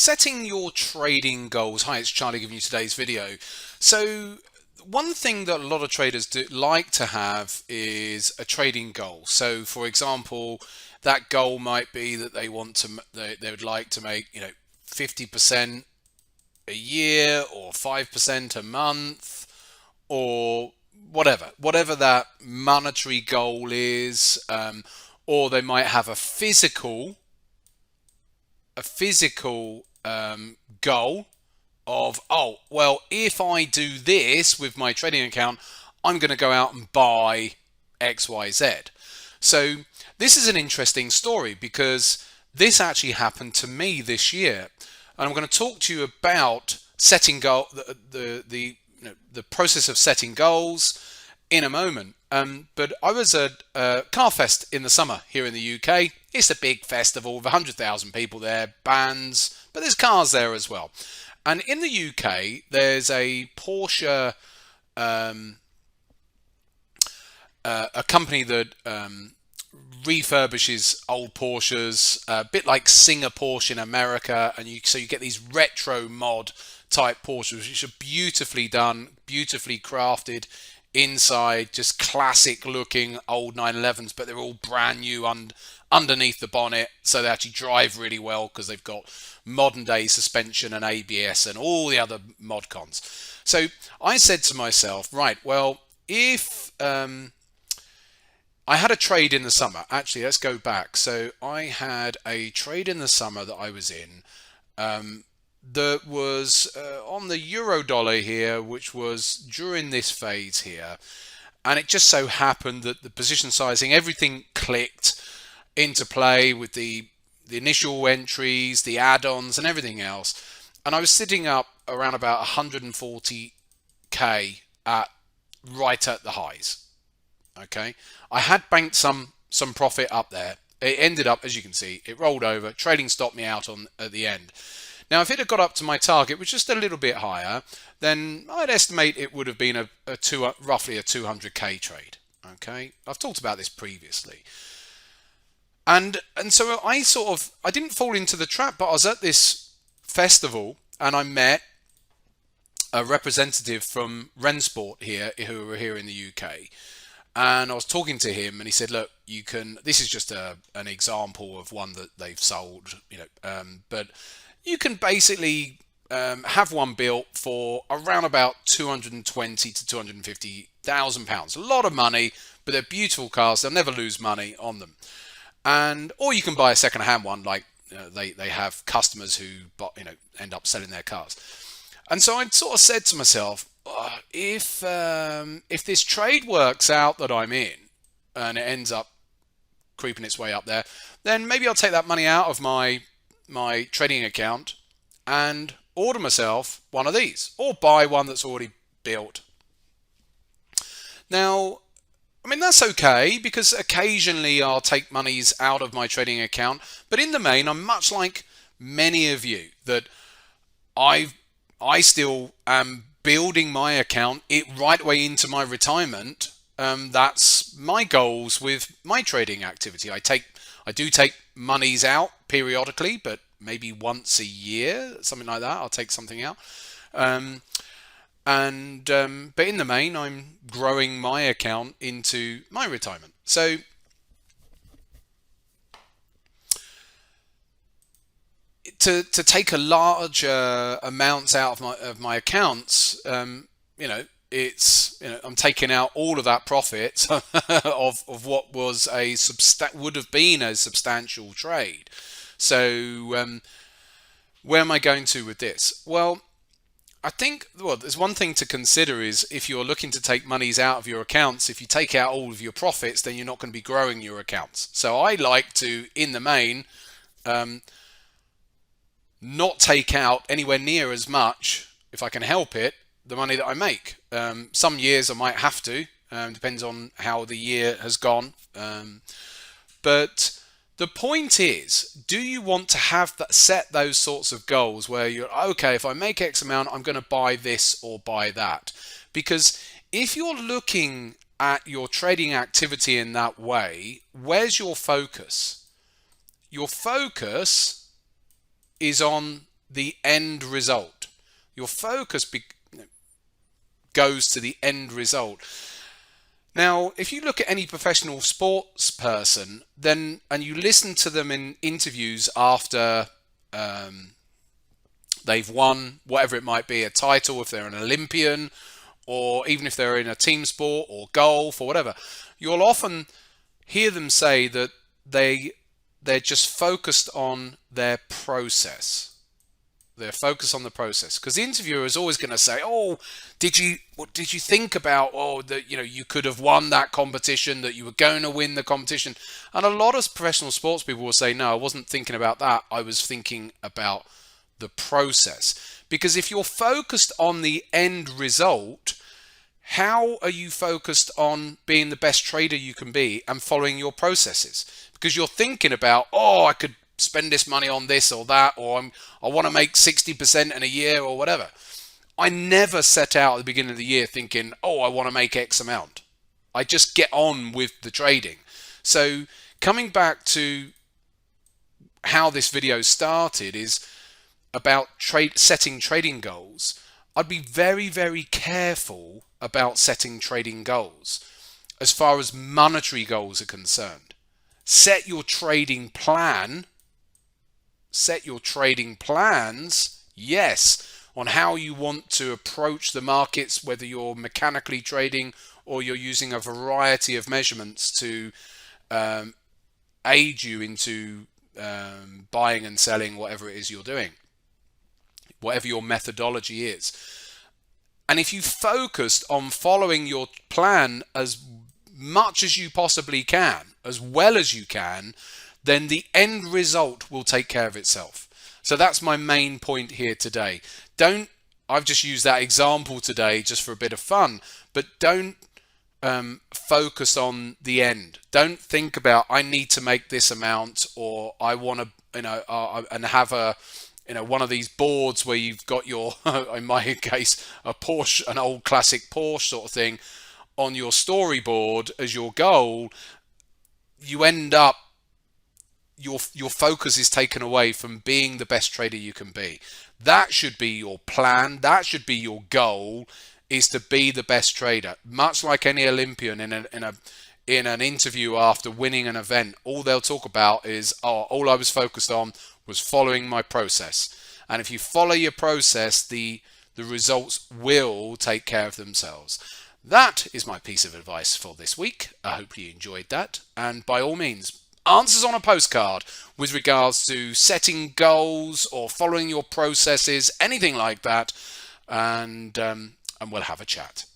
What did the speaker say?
setting your trading goals. Hi, it's Charlie giving you today's video. So one thing that a lot of traders do like to have is a trading goal. So for example, that goal might be that they would like to make 50% a year or 5% a month or whatever that monetary goal is, or they might have a physical goal of, oh, well, if I do this with my trading account, I'm going to go out and buy XYZ. So this is an interesting story because this actually happened to me this year. And I'm going to talk to you about setting goal, the process of setting goals in a moment. But I was at Car Fest in the summer here in the UK. It's a big festival with 100,000 people there, bands, but there's cars there as well. And in the UK, there's a Porsche, a company that refurbishes old Porsches, a bit like Singer Porsche in America, and so you get these retro mod type Porsches, which are beautifully done, beautifully crafted inside, just classic looking old 911s, but they're all brand new underneath the bonnet, so they actually drive really well because they've got modern day suspension and ABS and all the other mod cons. So I said to myself, right, well, if I had a trade in the summer. Actually, let's go back. So I had a trade in the summer that I was in that was on the euro dollar here, which was during this phase here. And it just so happened that the position sizing, everything clicked into play with the initial entries, the add-ons and everything else. And I was sitting up around about 140k right at the highs. Okay, I had banked some profit up there. It ended up, as you can see, it rolled over. Trading stopped me out at the end. Now, if it had got up to my target, which was just a little bit higher, then I'd estimate it would have been roughly a 200k trade. Okay, I've talked about this previously, and so I didn't fall into the trap, but I was at this festival and I met a representative from Rensport here, who were here in the UK. And I was talking to him, and he said, "Look, you can. This is just an example of one that they've sold, but you can basically have one built for around about 220 to 250,000 pounds. A lot of money, but they're beautiful cars. They'll never lose money on them. Or you can buy a second-hand one, like they have customers who end up selling their cars. And so I sort of said to myself, if this trade works out that I'm in and it ends up creeping its way up there, then maybe I'll take that money out of my trading account and order myself one of these or buy one that's already built. Now, I mean, that's okay because occasionally I'll take monies out of my trading account, but in the main, I'm much like many of you that I still am building my account right away into my retirement. That's my goals with my trading activity. I do take monies out periodically, but maybe once a year, something like that. I'll take something out. But in the main, I'm growing my account into my retirement. So to take a large amounts out of my accounts, it's I'm taking out all of that profit of what was would have been a substantial trade. So where am I going to with this? Well, I think there's one thing to consider is if you're looking to take monies out of your accounts, if you take out all of your profits, then you're not going to be growing your accounts. So I like to, in the main, not take out anywhere near as much, if I can help it, the money that I make. Some years I might have to, depends on how the year has gone. But the point is, do you want to have set those sorts of goals where you're, okay, if I make X amount, I'm going to buy this or buy that? Because if you're looking at your trading activity in that way, where's your focus? Your focus is on the end result. Your focus goes to the end result. Now, if you look at any professional sports person, then and you listen to them in interviews after they've won whatever it might be, a title, if they're an Olympian, or even if they're in a team sport or golf or whatever, you'll often hear them say that they're just focused on their process. They're focused on the process, because the interviewer is always going to say, "Oh, what did you think about? Oh, that you could have won that competition, that you were going to win the competition." And a lot of professional sports people will say, "No, I wasn't thinking about that. I was thinking about the process." Because if you're focused on the end result, how are you focused on being the best trader you can be and following your processes? Because you're thinking about, "Oh, I could spend this money on this or that, or I want to make 60% in a year or whatever." I never set out at the beginning of the year thinking, "Oh, I want to make X amount." I just get on with the trading. So coming back to how this video started is about setting trading goals. I'd be very, very careful about setting trading goals as far as monetary goals are concerned. Set your trading plan. Set your trading plans, yes, on how you want to approach the markets, whether you're mechanically trading or you're using a variety of measurements to aid you into buying and selling whatever it is you're doing, whatever your methodology is. And if you focused on following your plan as much as you possibly can, as well as you can, then the end result will take care of itself. So that's my main point here today. I've just used that example today just for a bit of fun, but don't focus on the end. Don't think about, I need to make this amount, or I want to, and have one of these boards where you've got your, in my case, a Porsche, an old classic Porsche sort of thing, on your storyboard as your goal. You end up, your focus is taken away from being the best trader you can be. That should be your plan. That should be your goal, is to be the best trader. Much like any Olympian in an interview after winning an event, all they'll talk about is, "Oh, all I was focused on was following my process." And if you follow your process, the results will take care of themselves. That is my piece of advice for this week. I hope you enjoyed that. And by all means, answers on a postcard with regards to setting goals or following your processes, anything like that, and we'll have a chat.